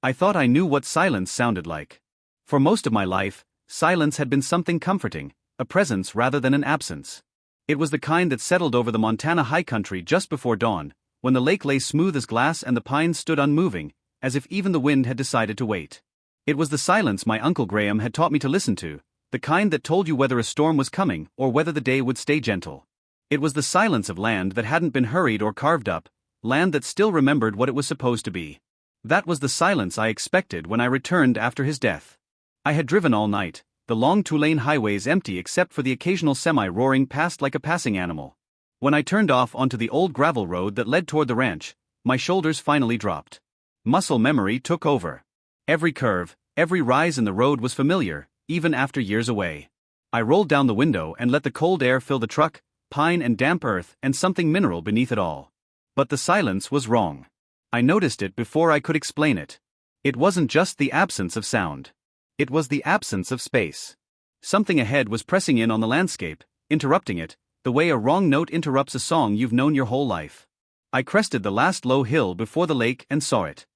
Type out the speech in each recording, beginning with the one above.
I thought I knew what silence sounded like. For most of my life, silence had been something comforting, a presence rather than an absence. It was the kind that settled over the Montana high country just before dawn, when the lake lay smooth as glass and the pines stood unmoving, as if even the wind had decided to wait. It was the silence my Uncle Graham had taught me to listen to, the kind that told you whether a storm was coming or whether the day would stay gentle. It was the silence of land that hadn't been hurried or carved up, land that still remembered what it was supposed to be. That was the silence I expected when I returned after his death. I had driven all night, the long two-lane highways empty except for the occasional semi roaring past like a passing animal. When I turned off onto the old gravel road that led toward the ranch, my shoulders finally dropped. Muscle memory took over. Every curve, every rise in the road was familiar, even after years away. I rolled down the window and let the cold air fill the truck, pine and damp earth and something mineral beneath it all. But the silence was wrong. I noticed it before I could explain it. It wasn't just the absence of sound. It was the absence of space. Something ahead was pressing in on the landscape, interrupting it, the way a wrong note interrupts a song you've known your whole life. I crested the last low hill before the lake and saw it.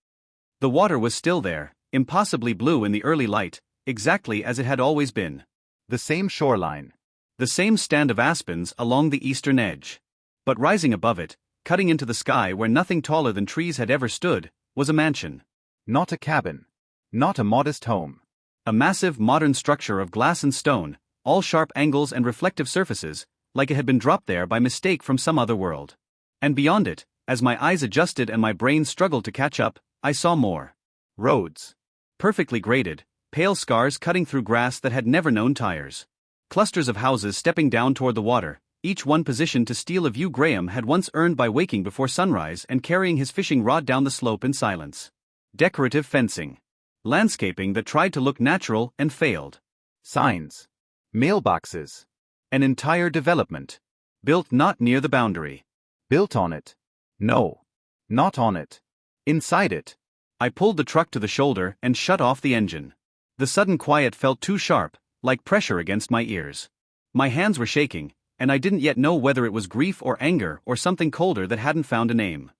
The water was still there, impossibly blue in the early light, exactly as it had always been. The same shoreline. The same stand of aspens along the eastern edge. But rising above it, cutting into the sky where nothing taller than trees had ever stood, was a mansion. Not a cabin. Not a modest home. A massive modern structure of glass and stone, all sharp angles and reflective surfaces, like it had been dropped there by mistake from some other world. And beyond it, as my eyes adjusted and my brain struggled to catch up, I saw more. Roads. Perfectly graded, pale scars cutting through grass that had never known tires. Clusters of houses stepping down toward the water, each one positioned to steal a view Graham had once earned by waking before sunrise and carrying his fishing rod down the slope in silence. Decorative fencing. Landscaping that tried to look natural and failed. Signs. Mailboxes. An entire development. Built not near the boundary. Built on it. No. Not on it. Inside it. I pulled the truck to the shoulder and shut off the engine. The sudden quiet felt too sharp, like pressure against my ears. My hands were shaking, and I didn't yet know whether it was grief or anger or something colder that hadn't found a name.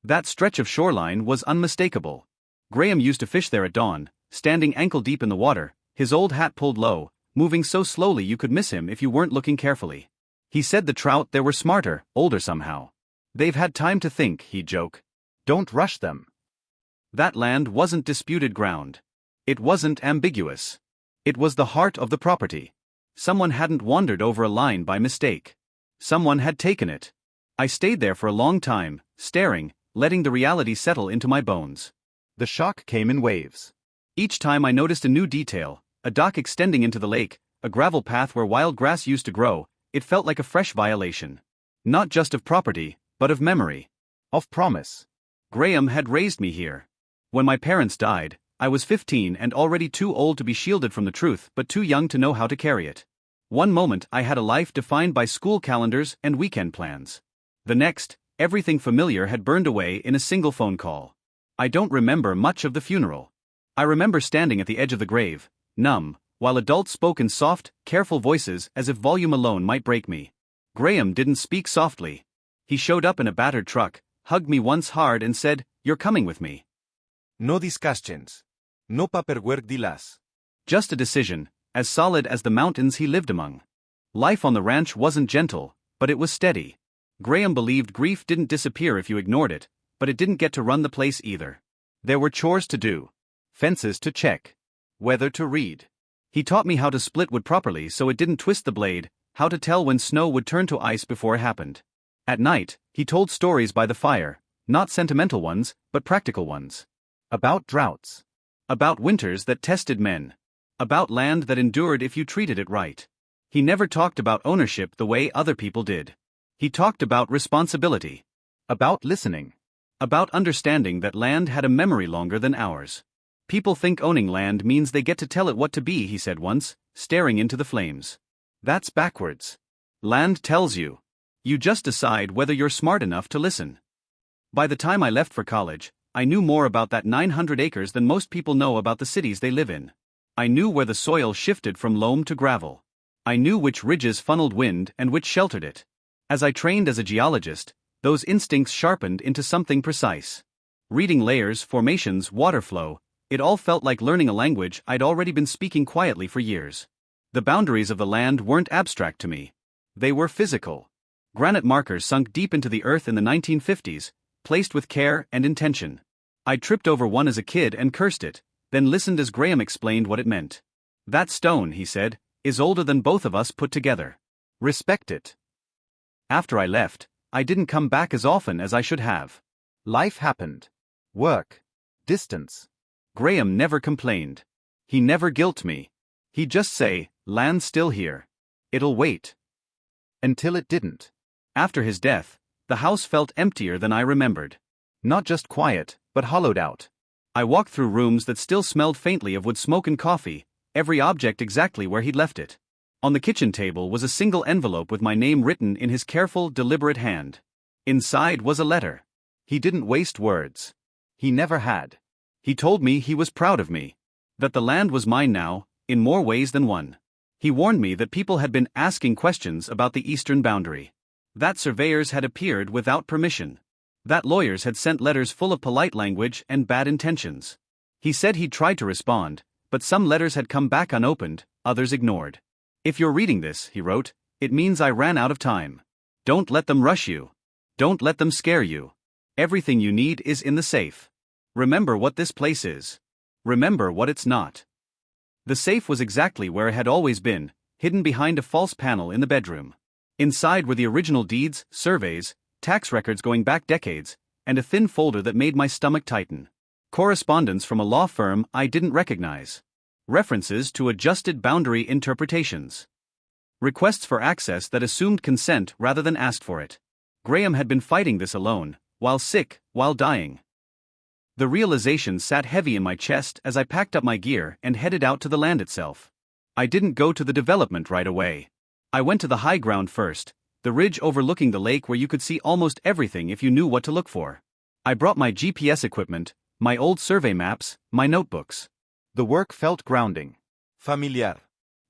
That stretch of shoreline was unmistakable. Graham used to fish there at dawn, standing ankle-deep in the water, his old hat pulled low, moving so slowly you could miss him if you weren't looking carefully. He said the trout there were smarter, older somehow. They've had time to think, he'd joke. Don't rush them. That land wasn't disputed ground. It wasn't ambiguous. It was the heart of the property. Someone hadn't wandered over a line by mistake. Someone had taken it. I stayed there for a long time, staring, letting the reality settle into my bones. The shock came in waves. Each time I noticed a new detail, a dock extending into the lake, a gravel path where wild grass used to grow, it felt like a fresh violation. Not just of property, but of memory. Of promise. Graham had raised me here. When my parents died, I was 15 and already too old to be shielded from the truth but too young to know how to carry it. One moment I had a life defined by school calendars and weekend plans. The next, everything familiar had burned away in a single phone call. I don't remember much of the funeral. I remember standing at the edge of the grave, numb, while adults spoke in soft, careful voices as if volume alone might break me. Graham didn't speak softly. He showed up in a battered truck, hugged me once hard and said, "You're coming with me." No discussions. No paperwork dilas. Just a decision, as solid as the mountains he lived among. Life on the ranch wasn't gentle, but it was steady. Graham believed grief didn't disappear if you ignored it, but it didn't get to run the place either. There were chores to do. Fences to check. Weather to read. He taught me how to split wood properly so it didn't twist the blade, how to tell when snow would turn to ice before it happened. At night, he told stories by the fire, not sentimental ones, but practical ones. About droughts. About winters that tested men. About land that endured if you treated it right. He never talked about ownership the way other people did. He talked about responsibility. About listening. About understanding that land had a memory longer than ours. People think owning land means they get to tell it what to be, he said once, staring into the flames. That's backwards. Land tells you. You just decide whether you're smart enough to listen. By the time I left for college, I knew more about that 900 acres than most people know about the cities they live in. I knew where the soil shifted from loam to gravel. I knew which ridges funneled wind and which sheltered it. As I trained as a geologist, those instincts sharpened into something precise. Reading layers, formations, water flow, It all felt like learning a language I'd already been speaking quietly for years. The boundaries of the land weren't abstract to me. They were physical. Granite markers sunk deep into the earth in the 1950s, placed with care and intention. I tripped over one as a kid and cursed it, then listened as Graham explained what it meant. "That stone," he said, "is older than both of us put together. Respect it." After I left, I didn't come back as often as I should have. Life happened. Work. Distance. Graham never complained. He never guilt me. He'd just say, "Land's still here. It'll wait." Until it didn't. After his death, the house felt emptier than I remembered. Not just quiet, but hollowed out. I walked through rooms that still smelled faintly of wood smoke and coffee, every object exactly where he'd left it. On the kitchen table was a single envelope with my name written in his careful, deliberate hand. Inside was a letter. He didn't waste words. He never had. He told me he was proud of me. That the land was mine now, in more ways than one. He warned me that people had been asking questions about the eastern boundary. That surveyors had appeared without permission. That lawyers had sent letters full of polite language and bad intentions. He said he'd tried to respond, but some letters had come back unopened, others ignored. "If you're reading this," he wrote, "it means I ran out of time. Don't let them rush you. Don't let them scare you. Everything you need is in the safe. Remember what this place is. Remember what it's not." The safe was exactly where it had always been, hidden behind a false panel in the bedroom. Inside were the original deeds, surveys, tax records going back decades, and a thin folder that made my stomach tighten. Correspondence from a law firm I didn't recognize. References to adjusted boundary interpretations. Requests for access that assumed consent rather than asked for it. Graham had been fighting this alone, while sick, while dying. The realization sat heavy in my chest as I packed up my gear and headed out to the land itself. I didn't go to the development right away. I went to the high ground first, the ridge overlooking the lake where you could see almost everything if you knew what to look for. I brought my GPS equipment, my old survey maps, my notebooks. The work felt grounding. Familiar.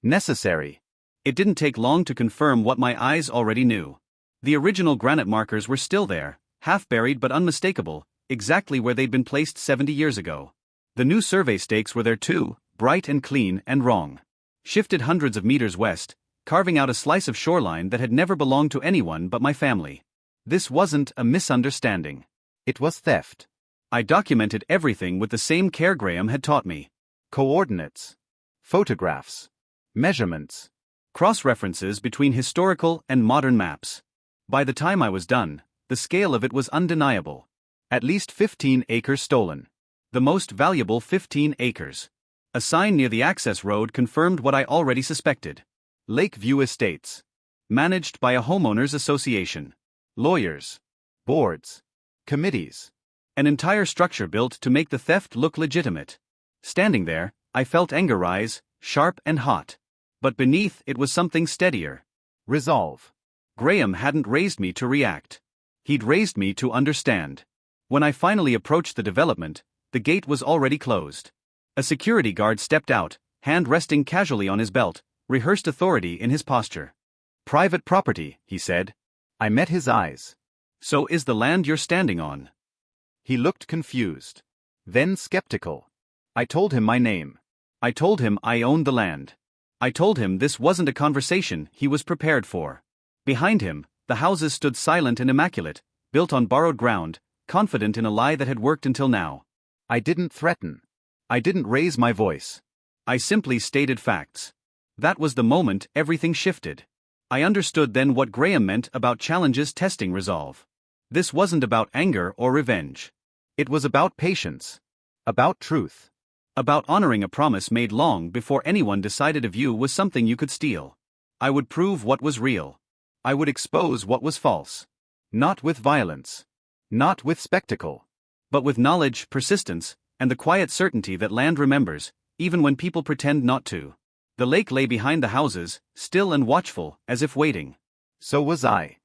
Necessary. It didn't take long to confirm what my eyes already knew. The original granite markers were still there, half buried but unmistakable, exactly where they'd been placed 70 years ago. The new survey stakes were there too, bright and clean and wrong. Shifted hundreds of meters west, carving out a slice of shoreline that had never belonged to anyone but my family. This wasn't a misunderstanding. It was theft. I documented everything with the same care Graham had taught me. Coordinates. Photographs. Measurements. Cross-references between historical and modern maps. By the time I was done, the scale of it was undeniable. At least 15 acres stolen. The most valuable 15 acres. A sign near the access road confirmed what I already suspected. Lakeview Estates. Managed by a homeowners association. Lawyers. Boards. Committees. An entire structure built to make the theft look legitimate. Standing there, I felt anger rise, sharp and hot. But beneath it was something steadier. Resolve. Graham hadn't raised me to react. He'd raised me to understand. When I finally approached the development, the gate was already closed. A security guard stepped out, hand resting casually on his belt, rehearsed authority in his posture. "Private property," he said. I met his eyes. "So is the land you're standing on?" He looked confused. Then skeptical. I told him my name. I told him I owned the land. I told him this wasn't a conversation he was prepared for. Behind him, the houses stood silent and immaculate, built on borrowed ground, confident in a lie that had worked until now. I didn't threaten. I didn't raise my voice. I simply stated facts. That was the moment everything shifted. I understood then what Graham meant about challenges testing resolve. This wasn't about anger or revenge. It was about patience. About truth. About honoring a promise made long before anyone decided a view was something you could steal. I would prove what was real. I would expose what was false. Not with violence. Not with spectacle. But with knowledge, persistence, and the quiet certainty that land remembers, even when people pretend not to. The lake lay behind the houses, still and watchful, as if waiting. So was I.